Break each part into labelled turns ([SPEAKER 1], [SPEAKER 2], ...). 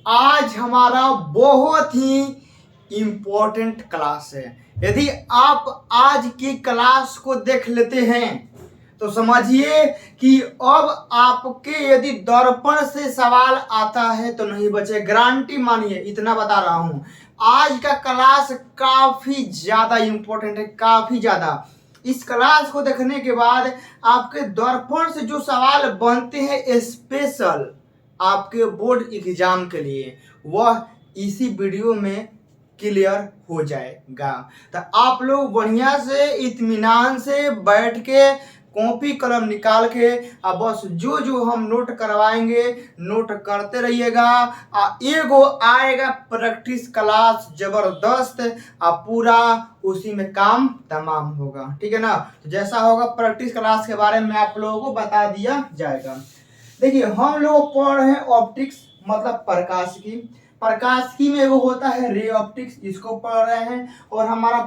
[SPEAKER 1] आज हमारा बहुत ही इम्पोर्टेंट क्लास है। यदि आप आज की क्लास को देख लेते हैं तो समझिए कि अब आपके यदि दर्पण से सवाल आता है तो नहीं बचे, गारंटी मानिए, इतना बता रहा हूं। आज का क्लास काफी ज्यादा इम्पोर्टेंट है, काफी ज्यादा। इस क्लास को देखने के बाद आपके दर्पण से जो सवाल बनते हैं स्पेशल आपके बोर्ड एग्जाम के लिए, वह इसी वीडियो में क्लियर हो जाएगा। तो आप लोग बढ़िया से इत्मीनान से बैठ के कॉपी कलम निकाल के अब बस जो जो हम नोट करवाएंगे नोट करते रहिएगा। एगो आएगा प्रैक्टिस क्लास जबरदस्त, पूरा उसी में काम तमाम होगा, ठीक है ना। तो जैसा होगा प्रैक्टिस क्लास के बारे में आप लोगों को बता दिया जाएगा। देखिए हम लोग पढ़ रहे हैं ऑप्टिक्स, मतलब प्रकाशिकी। प्रकाशिकी में वो होता है रे ऑप्टिक्स, इसको पढ़ रहे हैं और हमारा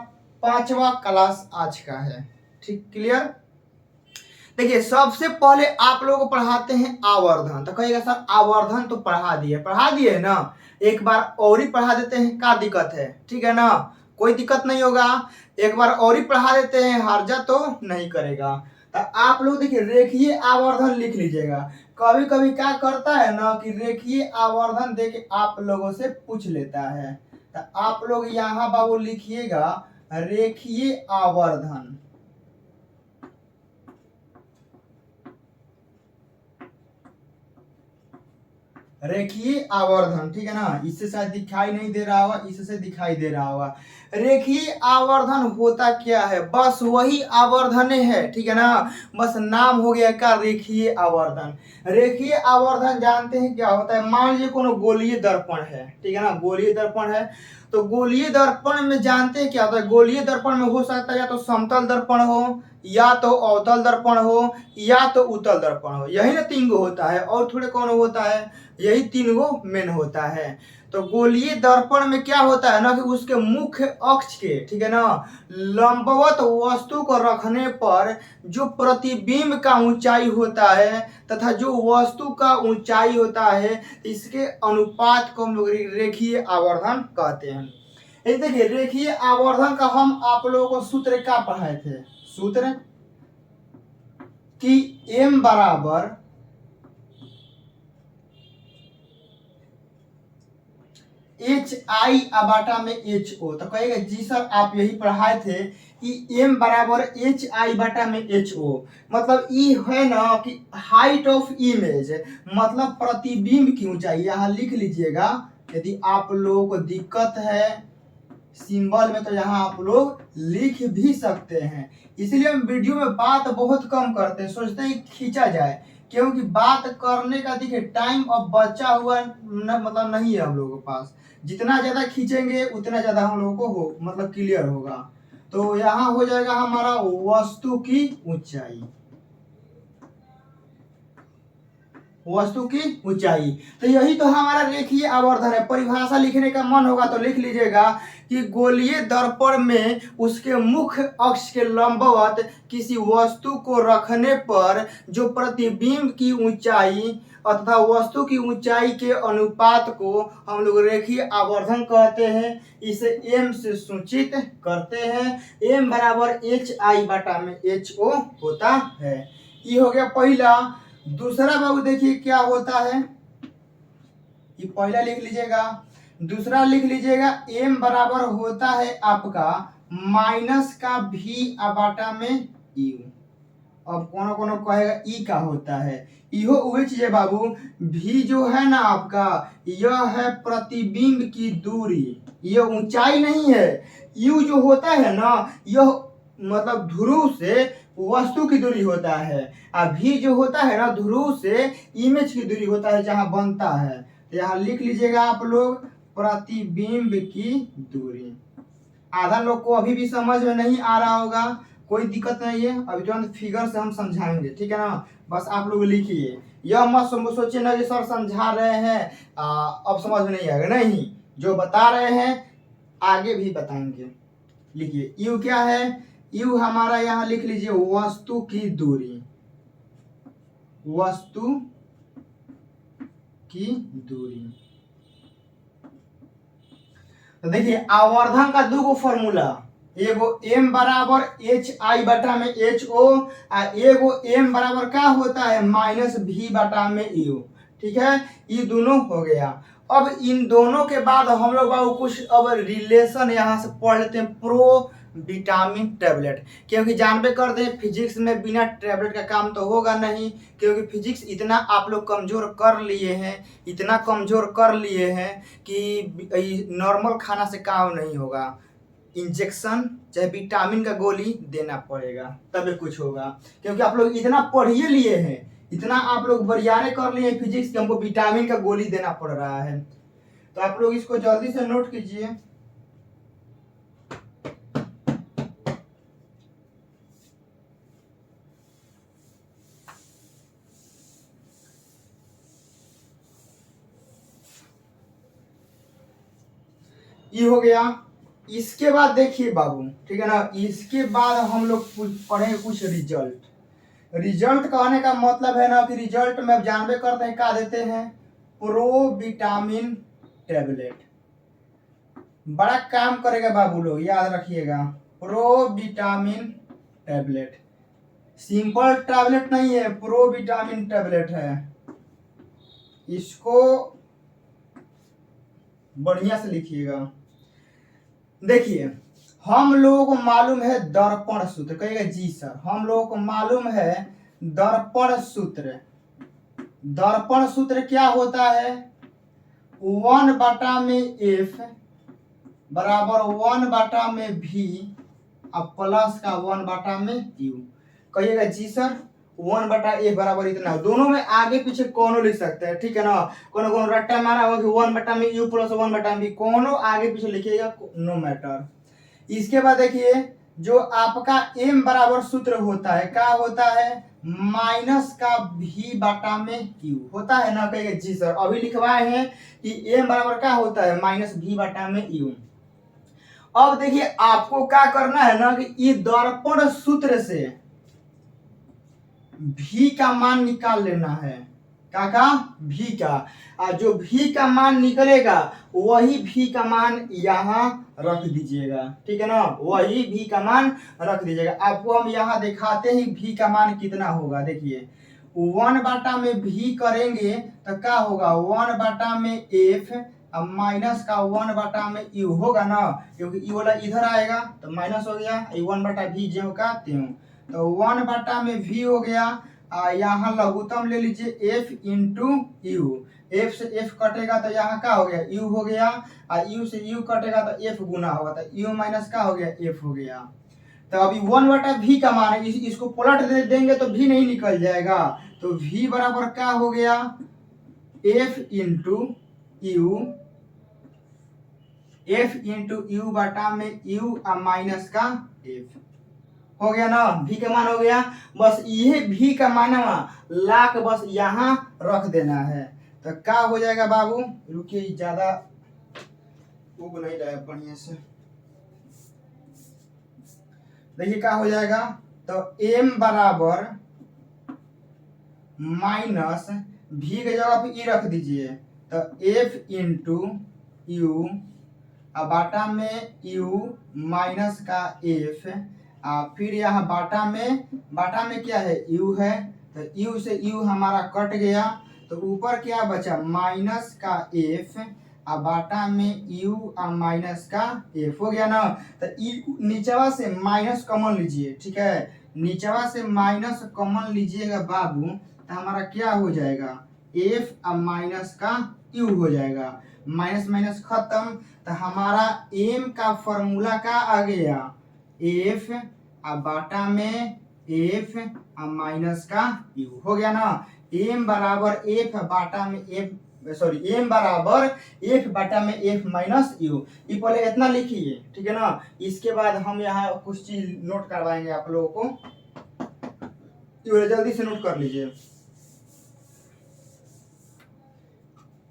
[SPEAKER 1] 5वां क्लास आज का है, ठीक, क्लियर। देखिए सबसे पहले आप लोगों को पढ़ाते हैं आवर्धन। तो कहिएगा सर आवर्धन तो पढ़ा दिए ना, एक बार और ही पढ़ा देते हैं, क्या दिक्कत है, ठीक है ना, कोई दिक्कत नहीं होगा। एक बार और ही पढ़ा देते हैं, हर्जा तो नहीं करेगा। तो आप लोग देखिए रेखीय आवर्धन लिख लीजिएगा। कभी कभी क्या करता है ना कि रेखीय आवर्धन देके आप लोगों से पूछ लेता है। तो आप लोग यहाँ बाबू लिखिएगा रेखीय आवर्धन। रेखीय आवर्धन, ठीक है ना। इससे शायद दिखाई नहीं दे रहा होगा, इससे दिखाई दे रहा होगा। रेखीय आवर्धन होता क्या है, बस वही आवर्धन है, ठीक है ना। बस नाम हो गया का रेखीय आवर्धन। रेखीय आवर्धन जानते हैं क्या होता है। मान लीजिए कोनो गोलीय दर्पण है, ठीक है ना, गोलीय दर्पण है। तो गोलीय दर्पण में जानते हैं क्या होता है। गोलीय दर्पण में हो सकता है या तो समतल दर्पण हो, या तो अवतल दर्पण हो, या तो उत्तल दर्पण हो। यही ना 3 गो होता है, और थोड़े कौन होता है, यही 3 गो मेन होता है। तो गोलीय दर्पण में क्या होता है ना कि उसके मुख्य अक्ष के, ठीक है ना, लंबवत वस्तु को रखने पर जो प्रतिबिंब का ऊंचाई होता है तथा जो वस्तु का ऊंचाई होता है, इसके अनुपात को हम लोग रेखीय आवर्धन कहते हैं। देखिए रेखीय आवर्धन का हम आप लोगों को सूत्र क्या पढ़ाए थे, सूत्र कि m बराबर एच आई अबाटा में एच ओ। तो कहेगा जी सर आप यही पढ़ाए थे कि m बराबर एच आई बटा में एच ओ। मतलब ई है ना कि हाइट ऑफ इमेज, मतलब प्रतिबिंब की ऊंचाई। यहाँ लिख लीजिएगा, यदि आप लोगों को दिक्कत है सिंबल में तो यहाँ आप लोग लिख भी सकते हैं। इसलिए हम वीडियो में बात बहुत कम करते हैं, सोचते हैं खींचा जाए, क्योंकि बात करने का देखिए टाइम अब बचा हुआ मतलब नहीं है हम लोगों के पास। जितना ज्यादा खींचेंगे उतना ज्यादा हम लोगों को मतलब क्लियर होगा। तो यहाँ हो जाएगा हमारा वस्तु की ऊंचाई, वस्तु की ऊंचाई। तो यही तो हमारा रेखीय आवर्धन है। परिभाषा लिखने का मन होगा तो लिख लीजिएगा कि गोलीय दर्पण में उसके मुख्य अक्ष के लंबवत किसी वस्तु को रखने पर जो प्रतिबिंब की ऊंचाई अथवा वस्तु की ऊंचाई के अनुपात को हम लोग रेखीय आवर्धन कहते हैं। इसे m से सूचित करते हैं। m बराबर एच आई बटा में एच ओ होता है। ये हो गया पहला। दूसरा बाबू देखिए क्या होता है, ये पहला लिख लीजिएगा। दूसरा लिख लीजिएगा m बराबर होता है आपका माइनस का v अबाटा में u। अब कौन कौन कहेगा ई का होता है, इहो वही चीज है बाबू। v जो है ना आपका, यह है प्रतिबिंब की दूरी, यह ऊंचाई नहीं है। u जो होता है ना, यह मतलब ध्रुव से वस्तु की दूरी होता है। v जो होता है ना, ध्रुव से इमेज की दूरी होता है जहां बनता है। तो यहाँ लिख लीजिएगा आप लोग प्रतिबिंब की दूरी। आधा लोग को अभी भी समझ में नहीं आ रहा होगा, कोई दिक्कत नहीं है, अभी तुरंत फिगर से हम समझाएंगे, ठीक है ना। बस आप लोग लिखिए, यह मत सोचिए ना कि सर समझा रहे हैं अब समझ में नहीं आएगा, नहीं, जो बता रहे हैं आगे भी बताएंगे। लिखिए यू क्या है, यू हमारा यहाँ लिख लीजिए वस्तु की दूरी, वस्तु की दूरी। तो देखिए आवर्धन का दो गो फॉर्मूला, एगो m बराबर एच आई बटा में एच ओ, एगो m बराबर क्या होता है माइनस भी बटा में यू। ठीक है, ये दोनों हो गया। अब इन दोनों के बाद हम लोग बाबू कुछ अब रिलेशन यहाँ से पढ़ लेते हैं, प्रो विटामिन टैबलेट। क्योंकि जानबे करते हैं फिजिक्स में बिना टैबलेट का काम तो होगा नहीं, क्योंकि फिजिक्स इतना आप लोग कमजोर कर लिए हैं, इतना कमजोर कर लिए हैं कि नॉर्मल खाना से काम नहीं होगा, इंजेक्शन चाहे विटामिन का गोली देना पड़ेगा तभी कुछ होगा। क्योंकि आप लोग इतना पढ़िए लिए हैं, इतना आप लोग बरियारे कर लिए हैं फिजिक्स कि हमको विटामिन का गोली देना पड़ रहा है। तो आप लोग इसको जल्दी से नोट कीजिए। ये हो गया। इसके बाद देखिए बाबू, ठीक है ना, इसके बाद हम लोग पढ़ेंगे कुछ रिजल्ट। रिजल्ट कहने का मतलब है ना कि रिजल्ट में जानबे करते हैं क्या देते हैं, प्रो विटामिन टैबलेट। बड़ा काम करेगा बाबू लोग, याद रखिएगा, pro vitamin tablet. Simple tablet नहीं है, प्रो विटामिन टैबलेट है। इसको बढ़िया से लिखिएगा। देखिए हम लोगों को मालूम है दर्पण सूत्र, कहिएगा जी सर, हम लोगों को मालूम है दर्पण सूत्र। दर्पण सूत्र क्या होता है, 1/f बराबर 1/v अब प्लस का 1/u। कहिएगा जी सर, 1/f बराबर इतना। दोनों में आगे पीछे कोनो लिख सकते हैं, ठीक है ना। कोनो रट्टा मारा होगा कि 1/u प्लस 1/v, कोनो आगे पीछे लिखिएगा, नो मैटर। इसके बाद देखिए जो आपका m बराबर सूत्र होता है, क्या होता है, माइनस का v बटा में q होता है ना। कहिएगा जी सर, अभी लिखवाए हैं कि m बराबर क्या होता है माइनस v बटा में u। अब देखिए आपको क्या करना है ना कि ये दर्पण सूत्र से v का मान निकाल लेना है। का v का, जो v का मान निकलेगा वही v का मान यहाँ रख दीजिएगा, ठीक है ना, वही v का मान रख दीजिएगा। आपको हम यहाँ दिखाते हैं v का मान कितना होगा। देखिए 1 में v करेंगे तो क्या होगा, 1 में f अब माइनस का 1 में u होगा ना, क्योंकि u वाला इधर आएगा तो माइनस हो गया, 1/v ज्यों का त्यों, तो 1 में v हो गया। यहाँ लघुत्तम ले लीजिए f इंटू यू, f से f कटेगा तो यहाँ क्या हो गया u हो गया, और u से u कटेगा तो f गुना होगा, तो u माइनस का हो गया f हो गया। तो अभी 1/v का मान है, इसको पलट दे देंगे तो v नहीं निकल जाएगा, तो v बराबर क्या हो गया f into you, f into you बटा में u माइनस का f हो गया ना, v का मान हो गया। बस ये v का मान ला के बस यहाँ रख देना है, तो क्या हो जाएगा बाबू, रुकिए ज्यादा उग नहीं रहा है बढ़िया से। देखिए क्या हो जाएगा, तो m बराबर माइनस v के जगह पे e रख दीजिए, तो f इंटू यू बाटा में u माइनस का f, फिर यहाँ बाटा में क्या है u है, तो u से u हमारा कट गया, तो ऊपर क्या बचा माइनस का f बाटा में u माइनस का f हो गया ना। तो नीचवा से माइनस कॉमन लीजिए, ठीक है, नीचवा से माइनस कॉमन लीजिएगा बाबू, तो हमारा क्या हो जाएगा f माइनस का u हो जाएगा, माइनस माइनस खत्म। तो हमारा m का फॉर्मूला का आ गया f बाटा में f माइनस का u हो गया ना। m बराबर f बाटा में m बराबर f बाटा में f माइनस u। ये पहले इतना लिखिए, ठीक है ना। इसके बाद हम यहाँ कुछ चीज नोट करवाएंगे आप लोगों को, जल्दी से नोट कर लीजिए,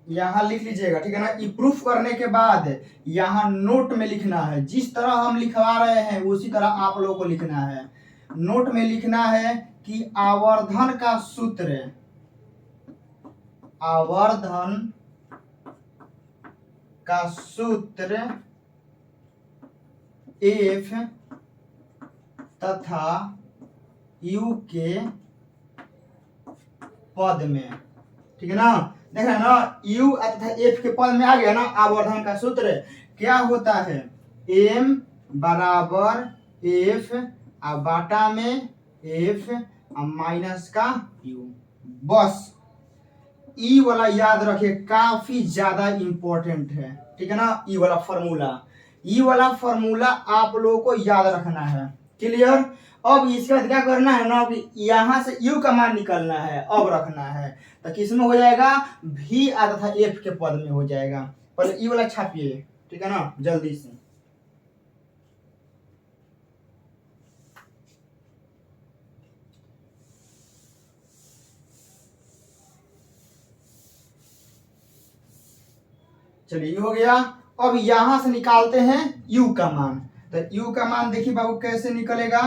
[SPEAKER 1] यहाँ लिख लीजिएगा, ठीक है ना। ये प्रूफ करने के बाद यहाँ नोट में लिखना है, जिस तरह हम लिखवा रहे हैं उसी तरह आप लोगों को लिखना है। नोट में लिखना है कि आवर्धन का सूत्र, आवर्धन का सूत्र एफ तथा यू के पद में, ठीक है ना। देख रहे हैं ना, यू तथा एफ के पद में आ गया ना। आवर्धन का सूत्र क्या होता है, एम बराबर एफ बाटा में एफ माइनस का यू। बस ई वाला याद रखिए, काफी ज्यादा इंपॉर्टेंट है, ठीक है ना। ई वाला फॉर्मूला आप लोगों को याद रखना है। क्लियर। अब इसके बाद क्या करना है ना, कि यहाँ से यू का मान निकलना है, अब रखना है। तो किस में हो जाएगा, भी तथा एफ के पद में हो जाएगा। पहले ई वाला छापिए, ठीक है ना, जल्दी से। चलिए हो गया। अब यहां से निकालते हैं u का मान। तो u का मान देखिए बाबू कैसे निकलेगा।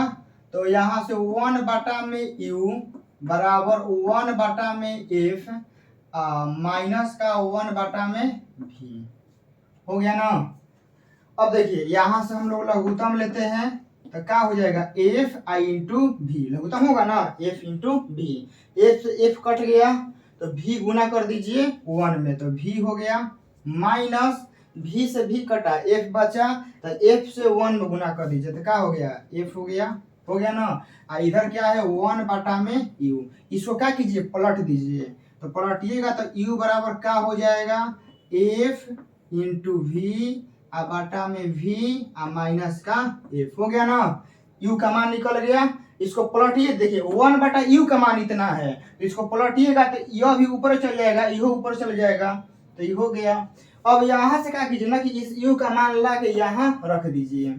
[SPEAKER 1] तो यहां से 1 बटा में u बराबर 1 बटा में f माइनस का 1 बटा में v हो गया ना। अब देखिए यहां से हम लोग लघुत्तम लेते हैं, तो क्या हो जाएगा, f i इंटू v लघुत्तम होगा ना, f इंटू v। f से f कट गया तो v गुना कर दीजिए 1 में, तो v हो गया माइनस v से v कटा, f बचा, तो f से 1 में गुना कर दीजिए, तो क्या हो गया, f हो गया ना। इधर क्या है 1 बटा में u, इसको क्या कीजिए, पलट दीजिए। तो पलटिएगा तो u बराबर क्या हो जाएगा, f इंटू v बटा में v माइनस का f हो गया ना। u का मान निकल गया। इसको पलटिए, देखिए 1 बटा u का मान इतना है, इसको पलटिएगा तो यह भी ऊपर चल जाएगा, यह ऊपर चल जाएगा, तो ये हो गया। अब यहां से क्या कीजिए ना, कि इस u का मान ला के यहाँ रख दीजिए,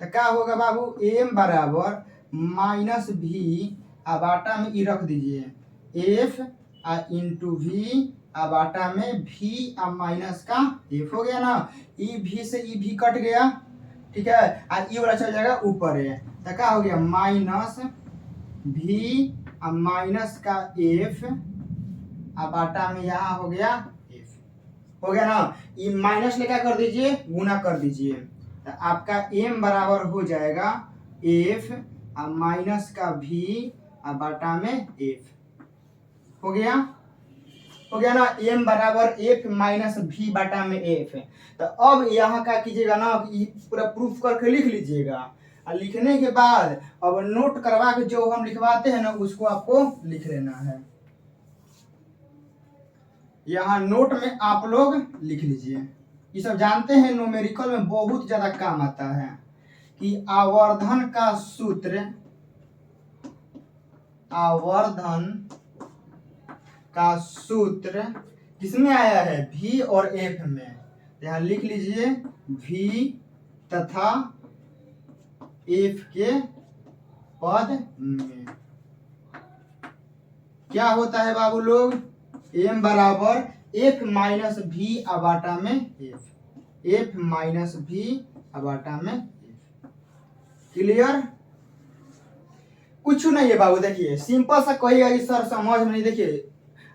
[SPEAKER 1] तो क्या होगा बाबू, m बराबर माइनस v बाटा में ई रख दीजिए, f इंटू v बाटा में v माइनस का f हो गया ना। ई v से ई v कट गया, ठीक है, ई वाला चल जाएगा ऊपर है, तो क्या हो गया, माइनस v माइनस का f बाटा में यहाँ हो गया हो गया ना। ये माइनस ले क्या कर दीजिए, गुना कर दीजिए, तो आपका m बराबर हो जाएगा f माइनस का v बटा में f हो गया ना। m बराबर f माइनस v बटा में f। तो अब यहाँ क्या कीजिएगा ना, पूरा प्रूफ करके लिख लीजिएगा, और लिखने के बाद अब नोट करवा के जो हम लिखवाते हैं ना, उसको आपको लिख लेना है। यहाँ नोट में आप लोग लिख लीजिए। ये सब जानते हैं, न्यूमेरिकल में बहुत ज्यादा काम आता है, कि आवर्धन का सूत्र, किसमें आया है, v और f में। यहाँ लिख लीजिए v तथा f के पद में क्या होता है बाबू लोग, m बराबर f माइनस v बाटा में f माइनस v बाटा में f। क्लियर। कुछ नहीं है बाबू, देखिए सिंपल सा कहिएगा कि सर समझ में नहीं। देखिए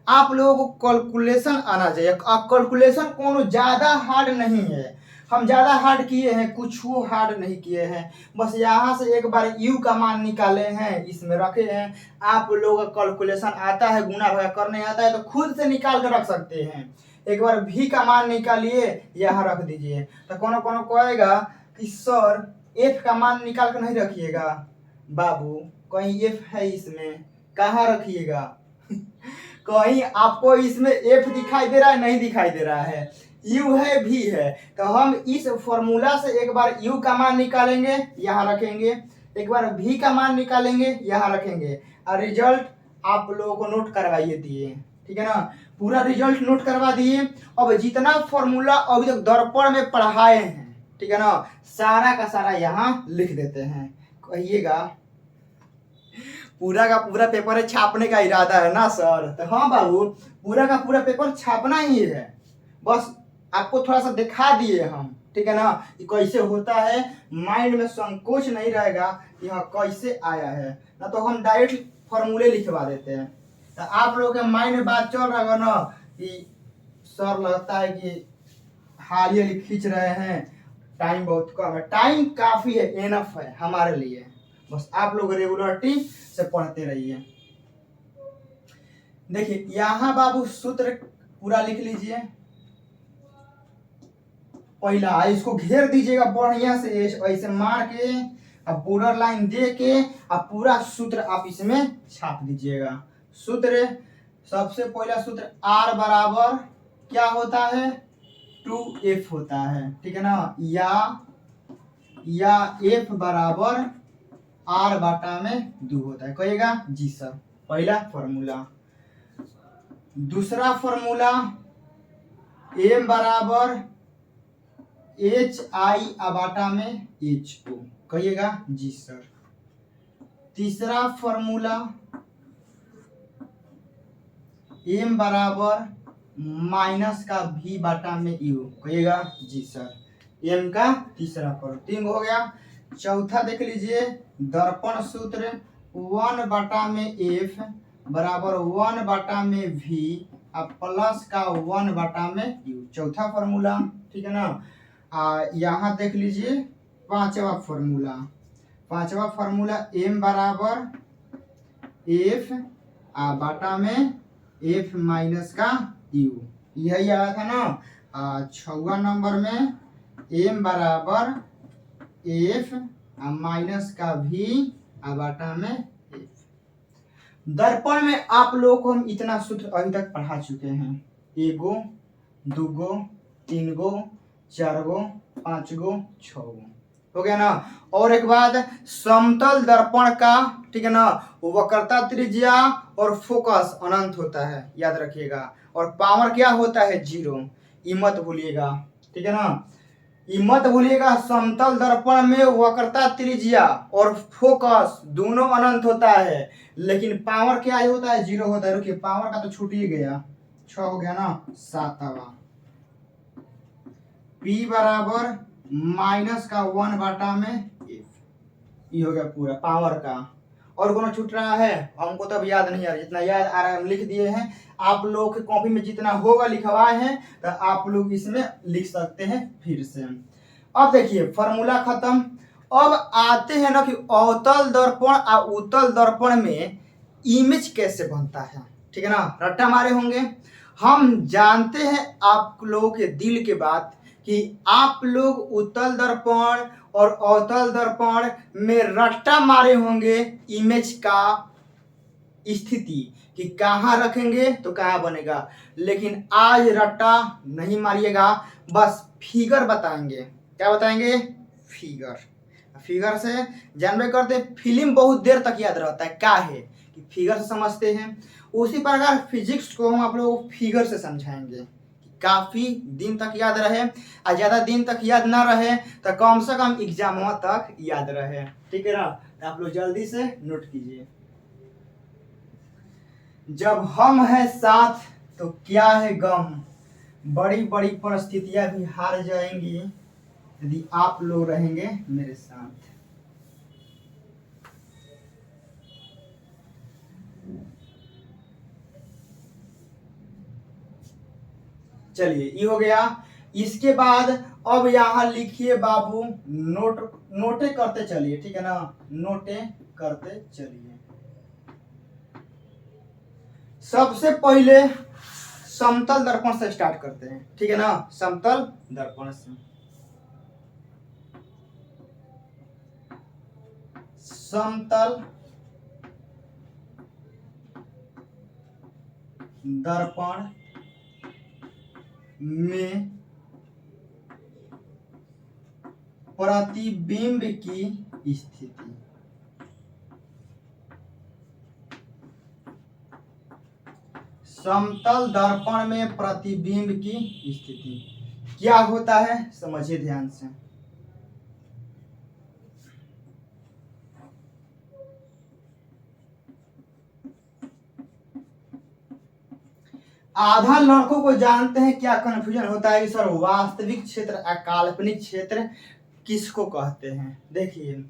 [SPEAKER 1] आप लोगों को कैलकुलेशन आना चाहिए। कैलकुलेशन कोनो ज्यादा हार्ड नहीं है, हम ज्यादा हार्ड किए हैं, कुछ हार्ड नहीं किए हैं, बस यहाँ से एक बार u का मान निकाले हैं, इसमें रखे हैं। आप लोगों का कैलकुलेशन आता है, गुना भागा करने आता है, तो खुद से निकाल कर रख सकते हैं। एक बार v का मान निकालिए, यहाँ रख दीजिए। तो कोनो कोनो कहेगा कि सर f का मान निकाल कर नहीं रखिएगा। बाबू कहीं f है इसमें, कहाँ रखिएगा कहीं आपको इसमें f दिखाई दे रहा है, नहीं दिखाई दे रहा है, u है v है। तो हम इस फॉर्मूला से एक बार u का मान निकालेंगे, यहाँ रखेंगे, एक बार v का मान निकालेंगे, यहाँ रखेंगे, और रिजल्ट आप लोगों को नोट करवाइए दिए, ठीक है ना। पूरा रिजल्ट नोट करवा दिए। अब जितना फॉर्मूला अभी तक दर्पण में पढ़ाए हैं, ठीक है ना, सारा का सारा यहाँ लिख देते हैं। कहिएगा पूरा का पूरा पेपर छापने का इरादा है ना सर। तो हाँ बाबू, पूरा का पूरा पेपर छापना ही है, बस आपको थोड़ा सा दिखा दिए हम, ठीक है ना, कि कैसे होता है। माइंड में संकोच नहीं रहेगा कि हाँ कैसे आया है, ना तो हम डायरेक्ट फॉर्मूले लिखवा देते हैं। तो आप लोगों के माइंड में बात चल रहा है ना, कि सर लगता है कि हालिया खींच रहे हैं, टाइम बहुत कम है, टाइम काफी है, एनफ है हमारे लिए, बस आप लोग रेगुलरिटी से पढ़ते रहिए। देखिए यहाँ बाबू सूत्र पूरा लिख लीजिए, पहला इसको घेर दीजिएगा बढ़िया से, ऐसे मार के अब बॉर्डर लाइन दे के अब पूरा सूत्र आप इसमें छाप दीजिएगा। सूत्र सबसे पहला सूत्र R बराबर क्या होता है 2F होता है, ठीक है ना, या F बराबर R बटा में 2 होता है, कहिएगा जी सर, पहला फॉर्मूला। दूसरा फॉर्मूला M बराबर HI बटा में HO, कहिएगा जी सर। तीसरा फॉर्मूला M बराबर माइनस का V बटा में U, कहिएगा जी सर, M का तीसरा फॉर्मूला 3 हो गया। चौथा देख लीजिए दर्पण सूत्र 1 बटा में F बराबर 1 बटा में V अब प्लस का 1 बटा में U, चौथा फॉर्मूला, ठीक है ना। यहाँ देख लीजिए पांचवा फॉर्मूला M बराबर F बटा में F माइनस का U, यही आया था ना। छठा नंबर में M बराबर F माइनस का V बटा में F। दर्पण में आप लोग को हम इतना सूत्र अभी तक पढ़ा चुके हैं, 1 गो 2 गो 3 गो 4 गो 5 गो 6 गो, हो गया ना। और एक बात समतल दर्पण का, ठीक है ना, वक्रता त्रिज्या और फोकस अनंत होता है, याद रखिएगा, और पावर क्या होता है 0, ये मत भूलिएगा, ठीक है ना, ये मत भूलिएगा। समतल दर्पण में वक्रता त्रिज्या और फोकस दोनों अनंत होता है, लेकिन पावर क्या होता है 0 होता है। रुकिए पावर का तो छूट ही गया, 6 हो गया ना, 7वां P बराबर माइनस का 1 बटा में F, ये हो गया पूरा पावर का। और कोनो छूट रहा है हमको तो अब याद नहीं आ रहा, जितना याद आ रहा है हम लिख दिए हैं, आप लोग की कॉपी में जितना होगा लिखवाए हैं तो आप लोग इसमें लिख सकते हैं फिर से। अब देखिए फॉर्मूला खत्म। अब आते हैं ना कि अवतल दर्पण और उत्तल दर्पण में इमेज कैसे बनता है, ठीक है ना, रट्टा मारे होंगे। हम जानते हैं आप लोगों के दिल के बात कि आप लोग उत्तल दर्पण और अवतल दर्पण में रट्टा मारे होंगे इमेज का स्थिति कि कहाँ रखेंगे तो कहाँ बनेगा, लेकिन आज रट्टा नहीं मारिएगा, बस फिगर बताएंगे। क्या बताएंगे? फिगर से जानवे करते फिल्म बहुत देर तक याद रहता है, क्या है कि फिगर से समझते हैं। उसी प्रकार फिजिक्स को हम आप लोगों को फिगर से समझाएंगे, काफी दिन तक याद रहे, और ज्यादा दिन तक याद ना रहे तो कम से कम एग्जाम तक याद रहे, ठीक है ना। आप लोग जल्दी से नोट कीजिए। जब हम हैं साथ तो क्या है गम, बड़ी बड़ी परिस्थितियां भी हार जाएंगी यदि आप लोग रहेंगे मेरे साथ। चलिए ये हो गया। इसके बाद अब यहाँ लिखिए बाबू, नोटे करते चलिए, ठीक है ना, नोटे करते चलिए। सबसे पहले समतल दर्पण से स्टार्ट करते हैं, ठीक है ना, समतल दर्पण से। समतल दर्पण में प्रतिबिंब की स्थिति। समतल दर्पण में प्रतिबिंब की स्थिति क्या होता है समझिए ध्यान से। आधा लड़कों को जानते हैं क्या कंफ्यूजन होता है कि सर वास्तविक क्षेत्र और काल्पनिक क्षेत्र किसको कहते हैं। देखिए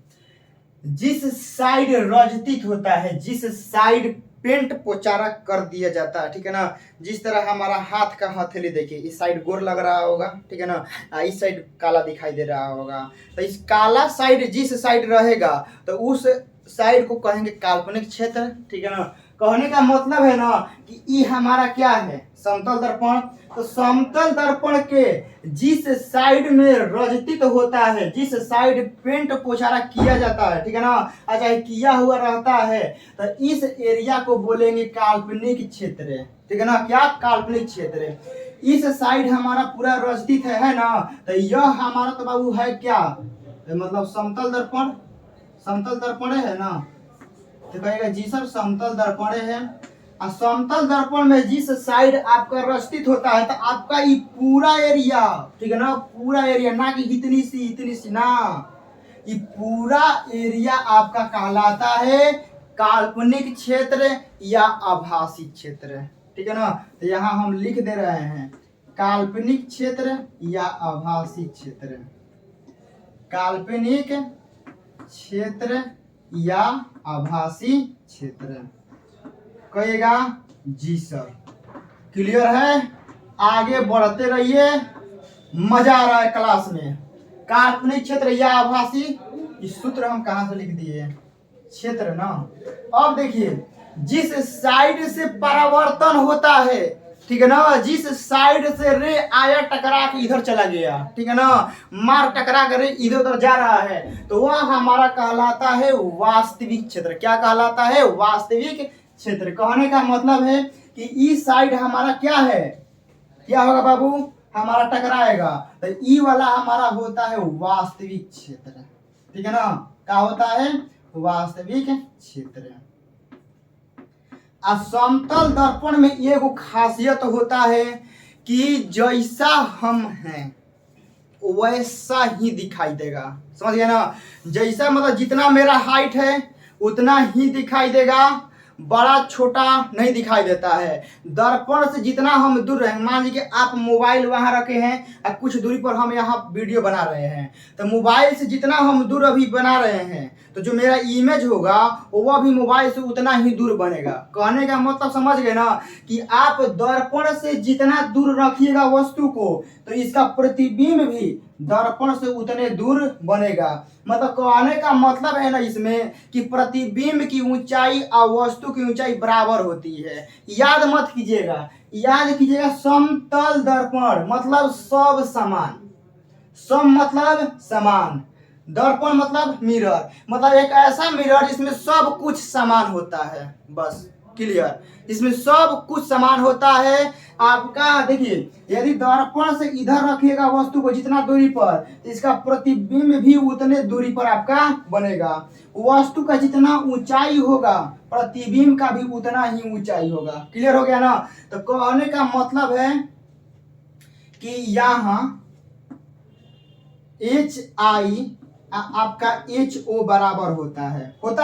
[SPEAKER 1] जिस साइड रजतित होता है, जिस साइड पेंट पोचारा कर दिया जाता है, ठीक है ना। जिस तरह हमारा हाथ का हथेली देखिए, इस साइड गोर लग रहा होगा, ठीक है ना, इस साइड काला दिखाई दे रहा होगा। तो इस काला साइड जिस साइड रहेगा तो उस साइड को कहेंगे काल्पनिक क्षेत्र, ठीक है ना। कहने का मतलब है ना कि ये हमारा क्या है, समतल दर्पण। तो समतल दर्पण के जिस साइड में रचित होता है, जिस साइड पेंट पोचारा किया जाता है, ठीक है ना, अच्छा किया हुआ रहता है, तो इस एरिया को बोलेंगे काल्पनिक क्षेत्र, ठीक है ना। क्या काल्पनिक क्षेत्र। इस साइड हमारा पूरा रचित है ना, तो यह हमारा तो बाबू है क्या, मतलब समतल दर्पण, समतल दर्पण है ना। तो कहेगा जी सर समतल दर्पण है। और समतल दर्पण में जिस साइड आपका रचित होता है, तो आपका ये पूरा एरिया, ठीक है ना, पूरा एरिया, ना कि इतनी सी ना, ये पूरा एरिया आपका कहलाता है काल्पनिक क्षेत्र या आभासी क्षेत्र, ठीक है ना। तो यहाँ हम लिख दे रहे हैं काल्पनिक क्षेत्र या आभासी क्षेत्र, काल्पनिक क्षेत्र या आभासी क्षेत्र। कहेगा जी सर, क्लियर है। आगे बढ़ते रहिए, मजा आ रहा है क्लास में। काल्पनिक क्षेत्र या आभासी, इस सूत्र हम कहां से लिख दिए, क्षेत्र ना। अब देखिए जिस साइड से परावर्तन होता है, ठीक है ना, जिस साइड से रे आया टकरा के इधर चला गया, ठीक है ना, मार टकरा कर इधर उधर जा रहा है, तो वह हमारा कहलाता है वास्तविक क्षेत्र। क्या कहलाता है, वास्तविक क्षेत्र। कहने का मतलब है कि इस साइड हमारा क्या है, क्या होगा बाबू, हमारा टकराएगा, तो ई वाला हमारा होता है वास्तविक क्षेत्र, ठीक है ना। क्या होता है, वास्तविक क्षेत्र। समतल दर्पण में एक खासियत होता है कि जैसा हम हैं वैसा ही दिखाई देगा, समझ गए ना। जैसा मतलब जितना मेरा हाइट है उतना ही दिखाई देगा, बड़ा छोटा नहीं दिखाई देता है। दर्पण से जितना हम दूर रहेंगे, मान लीजिए आप मोबाइल वहां रखे हैं और कुछ दूरी पर हम यहाँ वीडियो बना रहे हैं, तो मोबाइल से जितना हम दूर अभी बना रहे हैं, तो जो मेरा इमेज होगा वह भी मोबाइल से उतना ही दूर बनेगा। कहने का मतलब समझ गए ना कि आप दर्पण से जितना दूर रखिएगा वस्तु को, तो इसका प्रतिबिंब भी दर्पण से उतने दूर बनेगा। मतलब कहने का मतलब है ना इसमें कि प्रतिबिंब की ऊंचाई और वस्तु की ऊंचाई बराबर होती है। याद मत कीजिएगा, याद कीजिएगा समतल दर्पण मतलब सब समान, सम मतलब समान, दर्पण मतलब मिरर, मतलब एक ऐसा मिरर जिसमें सब कुछ समान होता है, बस क्लियर। इसमें सब कुछ समान होता है आपका। देखिए यदि दर्पण से इधर रखिएगा वस्तु को जितना दूरी पर, तो इसका प्रतिबिंब भी उतने दूरी पर आपका बनेगा। वस्तु का जितना ऊंचाई होगा प्रतिबिंब का भी उतना ही ऊंचाई होगा। क्लियर हो गया ना। तो कहने का मतलब है कि यहाँ HI आपका HO बराबर होता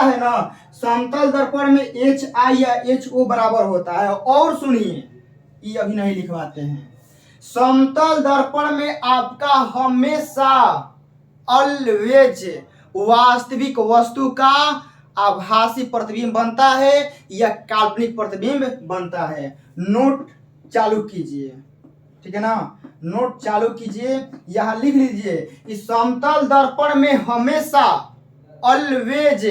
[SPEAKER 1] है ना। समतल दर्पण में HI या HO बराबर होता है। और सुनिए, ये अभी नहीं लिखवाते हैं, समतल दर्पण में आपका हमेशा ऑलवेज वास्तविक वस्तु का आभासी प्रतिबिंब बनता है या काल्पनिक प्रतिबिंब बनता है। नोट चालू कीजिए, ठीक है ना, नोट चालू कीजिए, यहां लिख लीजिए कि समतल दर्पण में हमेशा ऑलवेज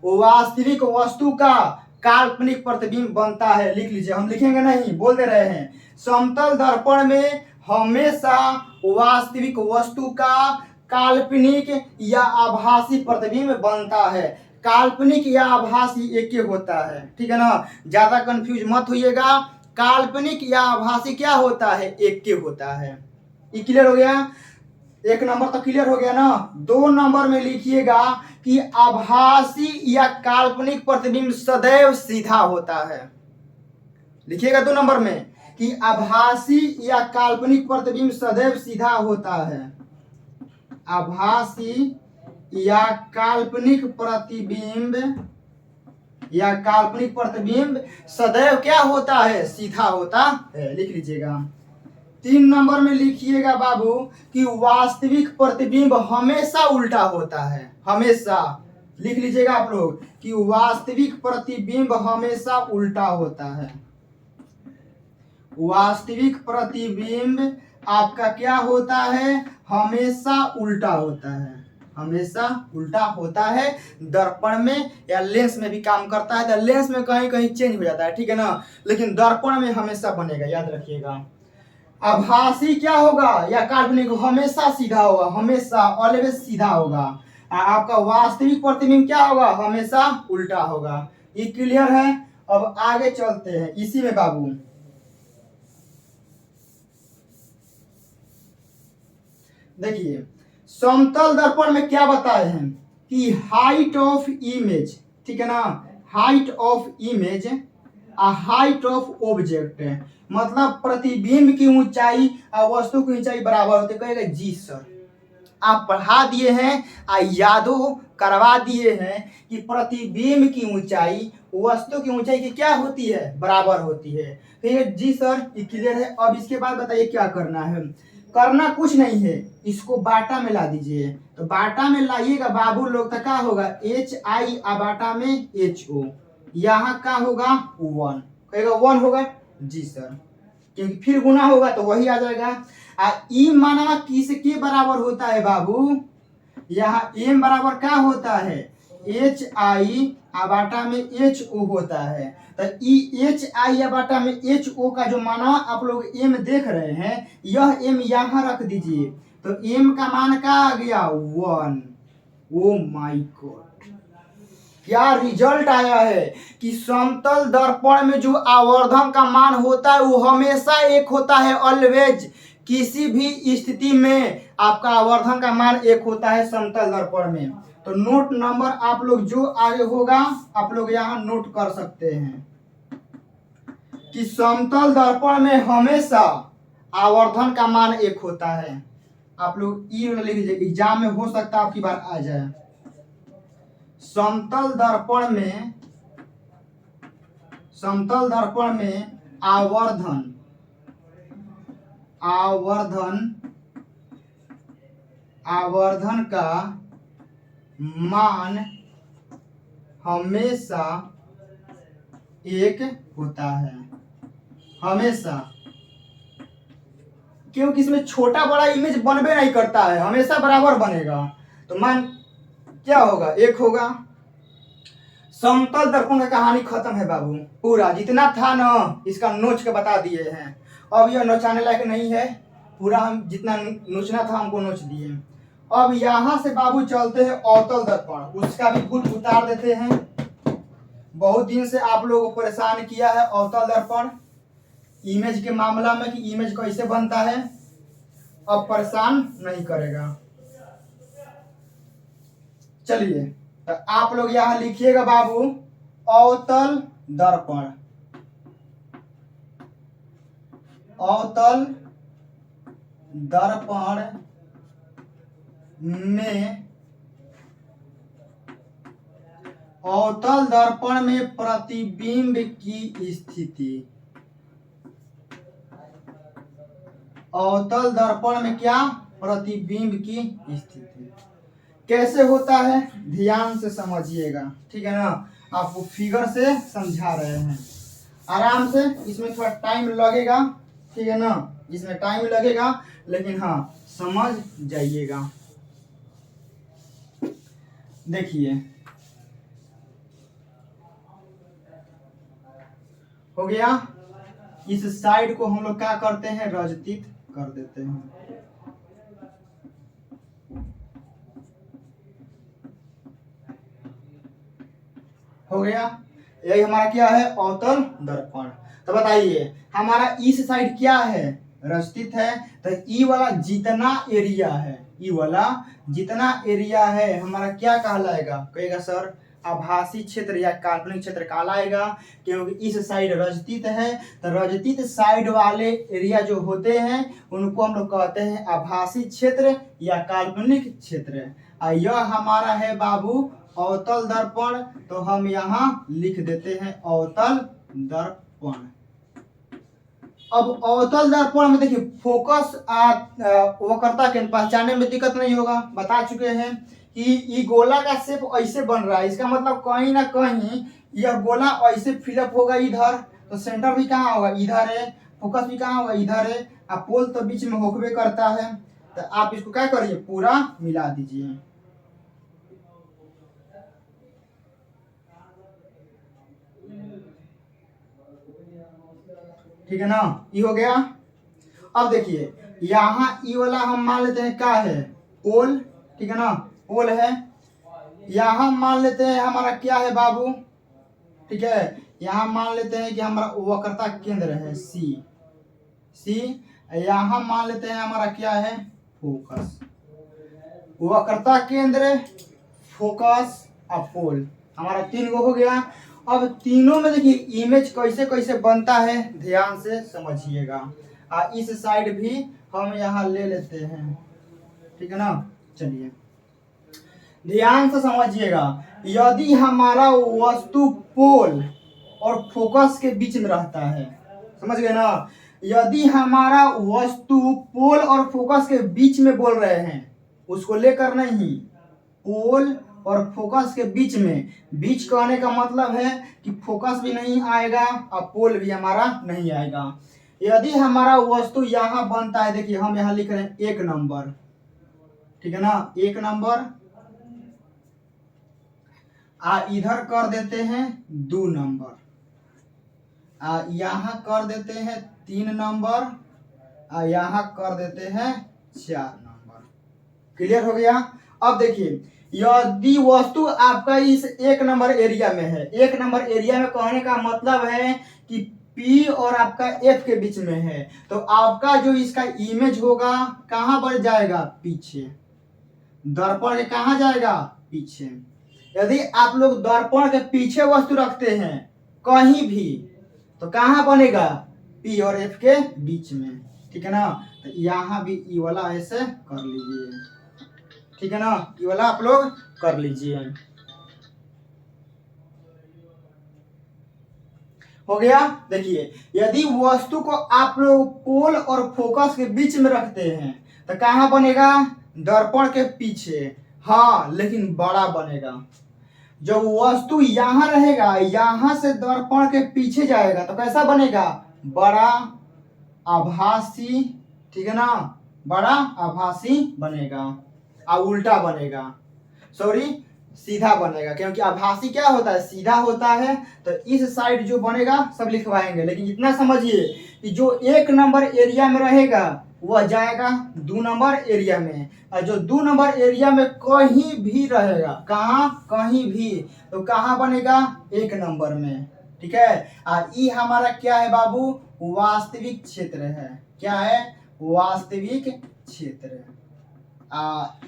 [SPEAKER 1] वास्तविक वस्तु का काल्पनिक प्रतिबिंब बनता है। लिख लीजिए, हम लिखेंगे नहीं, बोल दे रहे हैं। समतल दर्पण में हमेशा वास्तविक वस्तु का काल्पनिक या आभासी प्रतिबिंब बनता है। काल्पनिक या आभासी एक ही होता है, ठीक है ना, ज्यादा कंफ्यूज मत होइएगा। काल्पनिक या आभासी क्या होता है, एक के होता है। ये क्लियर हो गया, एक नंबर तो क्लियर हो गया ना। 2 नंबर में लिखिएगा कि आभासी या काल्पनिक प्रतिबिंब सदैव सीधा होता है। लिखिएगा 2 नंबर में कि आभासी या काल्पनिक प्रतिबिंब सदैव सीधा होता है। आभासी या काल्पनिक प्रतिबिंब सदैव क्या होता है, सीधा होता है। लिख लीजिएगा। 3 नंबर में लिखिएगा बाबू कि वास्तविक प्रतिबिंब हमेशा उल्टा होता है, हमेशा लिख लीजिएगा आप लोग कि वास्तविक प्रतिबिंब हमेशा उल्टा होता है। वास्तविक प्रतिबिंब आपका क्या होता है, हमेशा उल्टा होता है, हमेशा उल्टा होता है। दर्पण में या लेंस में भी काम करता है, तो लेंस में कहीं कहीं चेंज हो जाता है, ठीक है ना, लेकिन दर्पण में हमेशा बनेगा, याद रखिएगा। आभासी क्या होगा या काल्पनिक, हमेशा सीधा होगा, हमेशा ऑलवेज सीधा होगा। आपका वास्तविक प्रतिबिंब क्या होगा, हमेशा उल्टा होगा। ये क्लियर है। अब आगे चलते हैं इसी में बाबू। देखिए समतल दर्पण में क्या बताए हैं कि हाइट ऑफ इमेज, ठीक है ना, height of image height of object, मतलब प्रतिबिंब की ऊंचाई और वस्तु की ऊंचाई बराबर होती है। कहेगा जी सर, आप पढ़ा दिए हैं, यादो करवा दिए हैं कि प्रतिबिंब की ऊंचाई वस्तु की ऊंचाई की क्या होती है, बराबर होती है। कहिए जी सर, ये क्लियर है। अब इसके बाद बताइए क्या करना है। करना कुछ नहीं है, इसको बाटा में ला दीजिए। तो बाटा में लाइएगा बाबू लोग, तो क्या होगा HI बाटा में HO, यहाँ का होगा 1, कहेगा 1 होगा जी सर, क्योंकि फिर गुना होगा तो वही आ जाएगा। ई माना किसके बराबर होता है बाबू, यहाँ एम बराबर क्या होता है HI बाटा में HO होता है। तो ई HI बाटा में HO का जो माना आप लोग एम देख रहे हैं, यह एम यहाँ रख दीजिए, तो एम का मान क्या आ गया 1। ओ माय गॉड, क्या रिजल्ट आया है कि समतल दर्पण में जो आवर्धन का मान होता है वो हमेशा एक होता है, ऑलवेज, किसी भी स्थिति में आपका आवर्धन का मान एक होता है समतल दर्पण में। तो नोट नंबर आप लोग जो आगे होगा आप लोग यहाँ नोट कर सकते हैं कि समतल दर्पण में हमेशा आवर्धन का मान एक होता है। आप लोग ई लिख लीजिए, एग्जाम में हो सकता है आपकी बार आ जाए। समतल दर्पण में आवर्धन का मान हमेशा एक होता है, हमेशा, क्योंकि इसमें छोटा बड़ा इमेज बनबे नहीं करता है, हमेशा बराबर बनेगा। तो मान क्या होगा, एक होगा। समतल दर्पण का कहानी खत्म है बाबू, पूरा जितना था ना इसका नोच के बता दिए हैं। अब यह नोचाने लायक नहीं है, पूरा हम जितना नोचना था हमको नोच दिए। अब यहाँ से बाबू चलते हैं अवतल दर्पण, उसका भी फुल उतार देते हैं। बहुत दिन से आप लोगों को परेशान किया है अवतल दर्पण इमेज के मामला में कि इमेज कैसे बनता है, अब परेशान नहीं करेगा। चलिए तो आप लोग यहां लिखिएगा बाबू अवतल दर्पण, अवतल दर्पण में, अवतल दर्पण में प्रतिबिंब की स्थिति, अवतल दर्पण में क्या, प्रतिबिंब की स्थिति कैसे होता है ध्यान से समझिएगा, ठीक है ना। आपको फिगर से समझा रहे हैं आराम से, इसमें थोड़ा टाइम लगेगा, ठीक है ना, इसमें टाइम लगेगा, लेकिन हाँ समझ जाइएगा। देखिए हो गया, इस साइड को हम लोग क्या करते हैं, रजतित कर देते हैं। हो गया, यही हमारा क्या है अवतल दर्पण। तो बताइए हमारा इस साइड क्या है, रस्तित है, तो ई वाला जितना एरिया है, ई वाला जितना एरिया है हमारा क्या कहलाएगा, कहेगा सर आभासी क्षेत्र या काल्पनिक क्षेत्र कहलाएगा, क्योंकि इस साइड रजतित है। तो रजतित साइड वाले एरिया जो होते हैं उनको हम लोग कहते हैं आभासी क्षेत्र या काल्पनिक क्षेत्र। यह हमारा है बाबू अवतल दर्पण, तो हम यहाँ लिख देते हैं अवतल दर्पण। अब अवतल दर्पण में देखिए फोकस वक्रता के पहचानने में दिक्कत नहीं होगा, बता चुके हैं कि ये गोला का शेप ऐसे बन रहा है, इसका मतलब कहीं ना कहीं यह गोला ऐसे फिलअप होगा इधर, तो सेंटर भी कहाँ होगा, इधर है, फोकस भी कहाँ होगा, इधर है, अब पोल तो बीच में होकबे करता है। तो आप इसको क्या करिए, पूरा मिला दीजिए। ठीक है ना, ये हो गया। अब देखिए यहाँ ई वाला हम मान लेते हैं क्या है, पोल, ठीक है ना, पोल है। यहाँ मान लेते हैं हमारा क्या है बाबू, ठीक है, यहाँ मान लेते हैं कि हमारा वक्रता केंद्र है सी, यहाँ मान लेते हैं हमारा क्या है, फोकस, वक्रता केंद्र, फोकस और पोल, हमारा 3 गो हो गया। अब तीनों में देखिए इमेज कैसे कैसे बनता है, ध्यान से समझिएगा। इस साइड भी हम यहाँ ले लेते हैं, ठीक है ना। चलिए ध्यान से समझिएगा, यदि हमारा वस्तु पोल और फोकस के बीच में रहता है, समझ गए ना, यदि हमारा वस्तु पोल और फोकस के बीच में बोल रहे हैं, उसको लेकर नहीं, पोल और फोकस के बीच में, बीच कहने का मतलब है कि फोकस भी नहीं आएगा और पोल भी हमारा नहीं आएगा। यदि हमारा वस्तु यहाँ बनता है, देखिए हम यहाँ लिख रहे हैं 1 नंबर, ठीक है ना, 1 नंबर, इधर कर देते हैं 2 नंबर, यहाँ कर देते हैं 3 नंबर, यहाँ कर देते हैं 4 नंबर। क्लियर हो गया। अब देखिए यदि वस्तु आपका इस 1 नंबर एरिया में है, 1 नंबर एरिया में कहने का मतलब है कि P और आपका F के बीच में है, तो आपका जो इसका इमेज होगा कहाँ बढ़ जाएगा, पीछे, दर्पण के कहाँ जाएगा, पीछे। यदि आप लोग दर्पण के पीछे वस्तु रखते हैं कहीं भी, तो कहाँ बनेगा, P और F के बीच में, ठीक है ना। तो यहाँ भी ई वाला ऐसे कर लीजिए, ठीक है ना, ये वाला आप लोग कर लीजिए। हो गया। देखिए यदि वस्तु को आप लोग पोल और फोकस के बीच में रखते हैं तो कहाँ बनेगा, दर्पण के पीछे, हाँ लेकिन बड़ा बनेगा। जब वस्तु यहाँ रहेगा, यहाँ से दर्पण के पीछे जाएगा तो कैसा बनेगा, बड़ा आभासी, ठीक है ना, बड़ा आभासी बनेगा, और उल्टा बनेगा, सॉरी सीधा बनेगा, क्योंकि आभासी क्या होता है, सीधा होता है। तो इस साइड जो बनेगा सब लिखवाएंगे, लेकिन इतना समझिए कि जो 1 नंबर एरिया में रहेगा वह जाएगा 2 नंबर एरिया में, और जो 2 नंबर एरिया में कहीं भी रहेगा, कहाँ, कहीं भी, तो कहाँ बनेगा, 1 नंबर में, ठीक है। ई हमारा क्या है बाबू, वास्तविक क्षेत्र है, क्या है, वास्तविक क्षेत्र।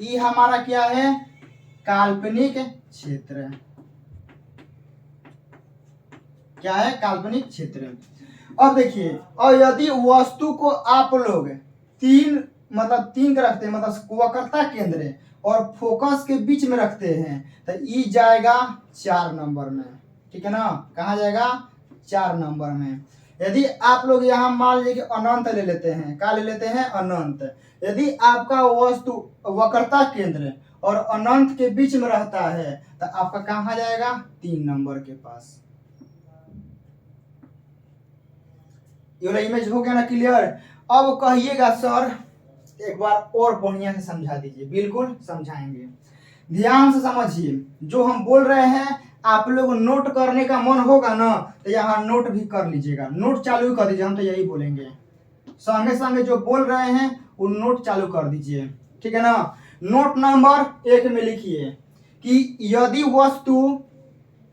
[SPEAKER 1] ई हमारा क्या है, काल्पनिक क्षेत्र, क्या है, काल्पनिक क्षेत्र। अब देखिए, और यदि वस्तु को आप लोग 3 का रखते हैं, मतलब वक्रता केंद्र और फोकस के बीच में रखते हैं, तो ई जाएगा 4 नंबर में, ठीक है ना, कहाँ जाएगा, 4 नंबर में। यदि आप लोग यहाँ मान लीजिए कि अनंत ले लेते हैं, क्या ले लेते हैं, अनंत। यदि आपका वस्तु वक्रता केंद्र और अनंत के बीच में रहता है तो आपका कहाँ जाएगा, 3 नंबर के पास। ये वाला इमेज हो गया ना क्लियर। अब कहिएगा सर एक बार और बढ़िया से समझा दीजिए, बिल्कुल समझाएंगे, ध्यान से समझिए। जो हम बोल रहे हैं आप लोग नोट करने का मन होगा ना, तो यहाँ नोट भी कर लीजिएगा, नोट चालू कर दीजिए, हम तो यही बोलेंगे, संगे संगे जो बोल रहे हैं वो नोट चालू कर दीजिए, ठीक है ना। नोट नंबर 1 में लिखिए कि यदि वस्तु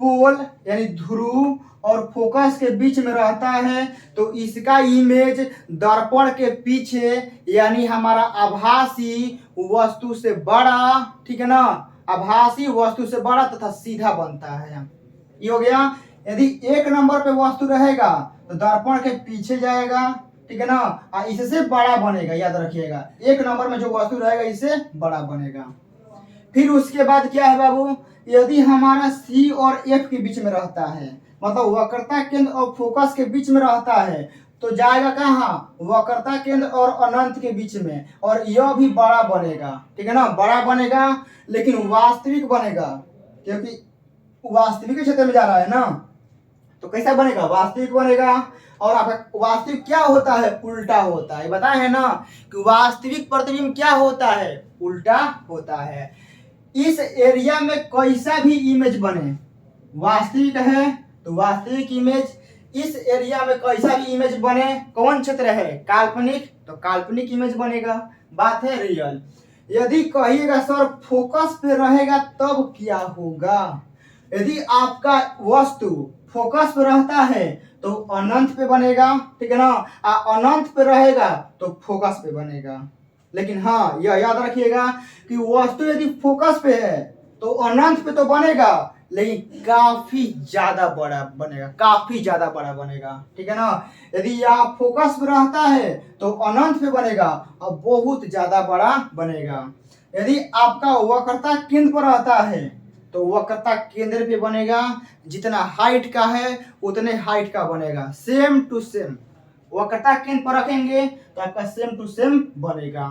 [SPEAKER 1] पोल यानी ध्रुव और फोकस के बीच में रहता है तो इसका इमेज दर्पण के पीछे यानी हमारा आभासी वस्तु से बड़ा, ठीक है ना, आभासी वस्तु से बड़ा तथा सीधा बनता है। ये हो गया। यदि 1 नंबर पे वस्तु रहेगा तो दर्पण के पीछे जाएगा, ठीक है ना, इससे बड़ा बनेगा, याद रखिएगा 1 नंबर में जो वस्तु रहेगा इससे बड़ा बनेगा। फिर उसके बाद क्या है बाबू, यदि हमारा C और F के बीच में रहता है, मतलब वक्रता केंद्र और फोकस के बीच में रहता है, तो जाएगा कहाँ, वक्रता केंद्र और अनंत के बीच में, और यह भी बड़ा बनेगा, ठीक है ना, बड़ा बनेगा लेकिन वास्तविक बनेगा, क्योंकि वास्तविक क्षेत्र में जा रहा है ना, तो कैसा बनेगा, वास्तविक बनेगा। और आपका वास्तविक क्या होता है, उल्टा होता है, बताए है ना कि वास्तविक प्रतिबिंब क्या होता है, उल्टा होता है। इस एरिया में कैसा भी इमेज बने, वास्तविक है तो वास्तविक इमेज, इस एरिया में कैसा भी इमेज बने, कौन क्षेत्र है, काल्पनिक, तो काल्पनिक इमेज बनेगा, बात है रियल। यदि कहिएगा सर फोकस पे रहेगा तब क्या होगा, यदि आपका वस्तु फोकस पे रहता है तो अनंत पे बनेगा, ठीक है ना, अनंत पे रहेगा तो फोकस पे बनेगा। लेकिन हाँ यह याद रखिएगा कि वस्तु यदि फोकस पे है तो अनंत पे तो बनेगा, लेकिन काफी ज्यादा बड़ा बनेगा, काफी ज्यादा बड़ा बनेगा, ठीक है ना। यदि यह फोकस पे रहता है तो अनंत पे बनेगा और बहुत ज्यादा बड़ा बनेगा। यदि आपका वक्रता केंद्र पर रहता है तो वक्रता केंद्र पे बनेगा, जितना हाइट का है उतने हाइट का बनेगा, सेम टू सेम। वक्रता केंद्र पर रखेंगे तो आपका सेम टू सेम बनेगा,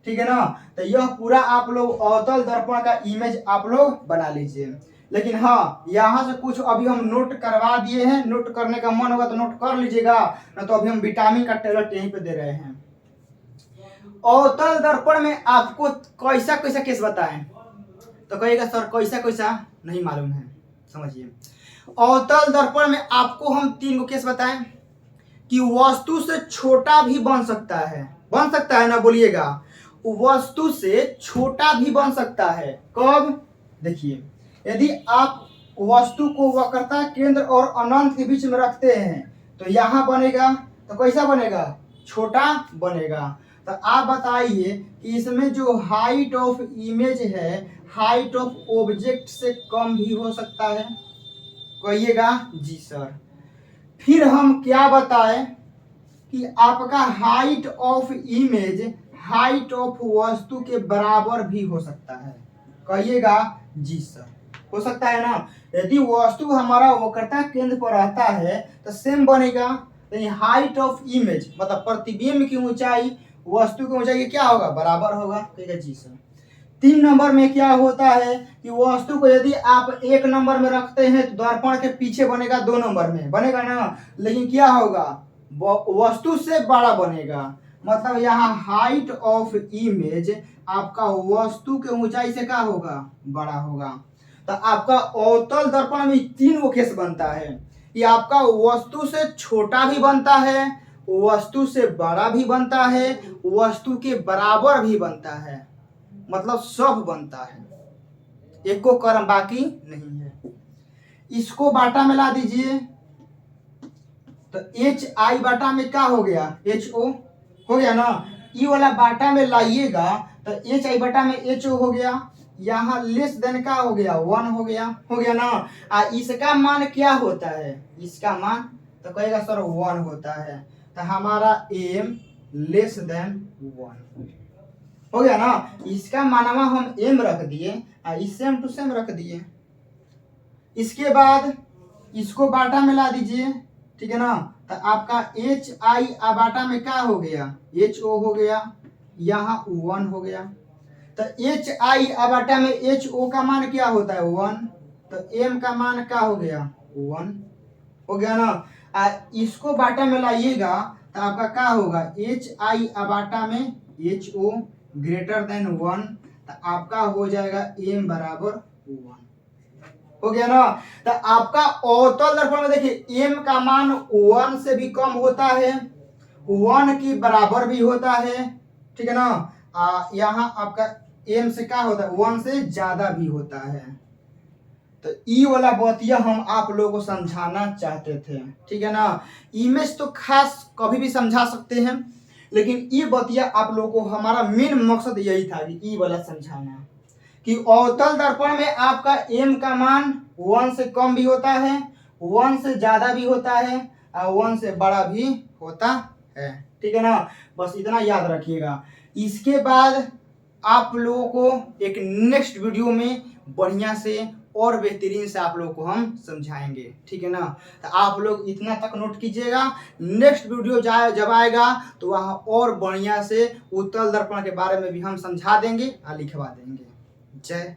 [SPEAKER 1] ठीक है ना। तो यह पूरा आप लोग अवतल दर्पण का इमेज आप लोग बना लीजिए। लेकिन हाँ यहाँ से कुछ अभी हम नोट करवा दिए हैं, नोट करने का मन होगा तो नोट कर लीजिएगा, ना तो अभी हम विटामिन का टेबलेट यहीं पे दे रहे हैं। अवतल दर्पण में आपको कैसा कैसा केस बताएं, तो कहिएगा सर कैसा कैसा नहीं मालूम है, समझिए। अवतल दर्पण में आपको हम 3 को केस बताएं कि वस्तु से छोटा भी बन सकता है ना, बोलिएगा, वस्तु से छोटा भी बन सकता है। कब, देखिए, यदि आप वस्तु को वक्रता केंद्र और अनंत के बीच में रखते हैं तो यहां बनेगा, तो कैसा बनेगा, छोटा बनेगा। तो आप बताइए कि इसमें जो हाइट ऑफ इमेज है हाइट ऑफ ऑब्जेक्ट से कम भी हो सकता है, कहिएगा जी सर। फिर हम क्या बताएं कि आपका height of image height of वस्तु के बराबर भी हो सकता है, कहिएगा जी सर, हो सकता है ना। यदि वस्तु हमारा वक्रता केंद्र पर रहता है तो सेम बनेगा, लेकिन हाइट ऑफ इमेज मतलब प्रतिबिंब की ऊंचाई वस्तु की ऊंचाई क्या होगा, बराबर होगा, कहिएगा जी सर। 3 नंबर में क्या होता है कि वस्तु को यदि आप 1 नंबर में रखते हैं तो दर्पण के पीछे बनेगा 2 नंबर में, बनेगा ना, लेकिन क्या होगा, वस्तु से बड़ा बनेगा। मतलब यहाँ हाइट ऑफ इमेज आपका वस्तु के ऊंचाई से क्या होगा, बड़ा होगा। तो आपका अवतल दर्पण में 3 वो केस बनता है, ये आपका वस्तु से छोटा भी बनता है, वस्तु से बड़ा भी बनता है, वस्तु के बराबर भी बनता है, मतलब सब बनता है, एक को कर्म बाकी नहीं है। इसको बाटा में ला दीजिए तो एच आई बाटा में क्या हो गया, एच ओ हो गया ना। ई वाला बाटा में लाइएगा तो एच आई बाटा में एच ओ हो गया, यहाँ लेस देन का हो गया 1 हो गया ना। इसका मान क्या होता है, इसका मान तो कहेगा सर 1 होता है, तो हमारा एम लेस देन 1 हो गया ना। इसका मानवा हम एम रख दिए, इस सेम टू सेम रख दिए। इसके बाद इसको बाटा में ला दीजिए, ठीक है ना, तो आपका एच आई बाटा में क्या हो गया, एच ओ हो गया, यहाँ 1 हो गया। तो एच आई बाटा में एच ओ का मान क्या होता है 1, तो एम का मान क्या हो गया 1 हो गया ना। इसको बाटा में लाइएगा तो आपका क्या होगा, एच आई बाटा में एच ओ ग्रेटर देन 1, तो आपका हो जाएगा एम बराबर 1 हो गया ना। तो आपका अवतल दर्पण में देखिए एम का मान 1 से भी कम होता है, 1 के बराबर भी होता है, ठीक है ना। यहाँ आपका एम से क्या होता है 1 से ज्यादा भी होता है। तो ई वाला बतिया हम आप लोगों को समझाना चाहते थे, ठीक है ना। इमेज तो खास कभी भी समझा सकते हैं, लेकिन ये बतिया आप लोगों को हमारा मेन मकसद यही था कि ई वाला समझाना कि अवतल दर्पण में आपका एम का मान 1 से कम भी होता है, 1 से ज्यादा भी होता है और 1 से बड़ा भी होता है, ठीक है ना। बस इतना याद रखिएगा। इसके बाद आप लोगों को एक नेक्स्ट वीडियो में बढ़िया से और बेहतरीन से आप लोग को हम समझाएंगे, ठीक है ना। तो आप लोग इतना तक नोट कीजिएगा, नेक्स्ट वीडियो जब आएगा तो वहाँ और बढ़िया से उत्तल दर्पण के बारे में भी हम समझा देंगे और लिखवा देंगे। जय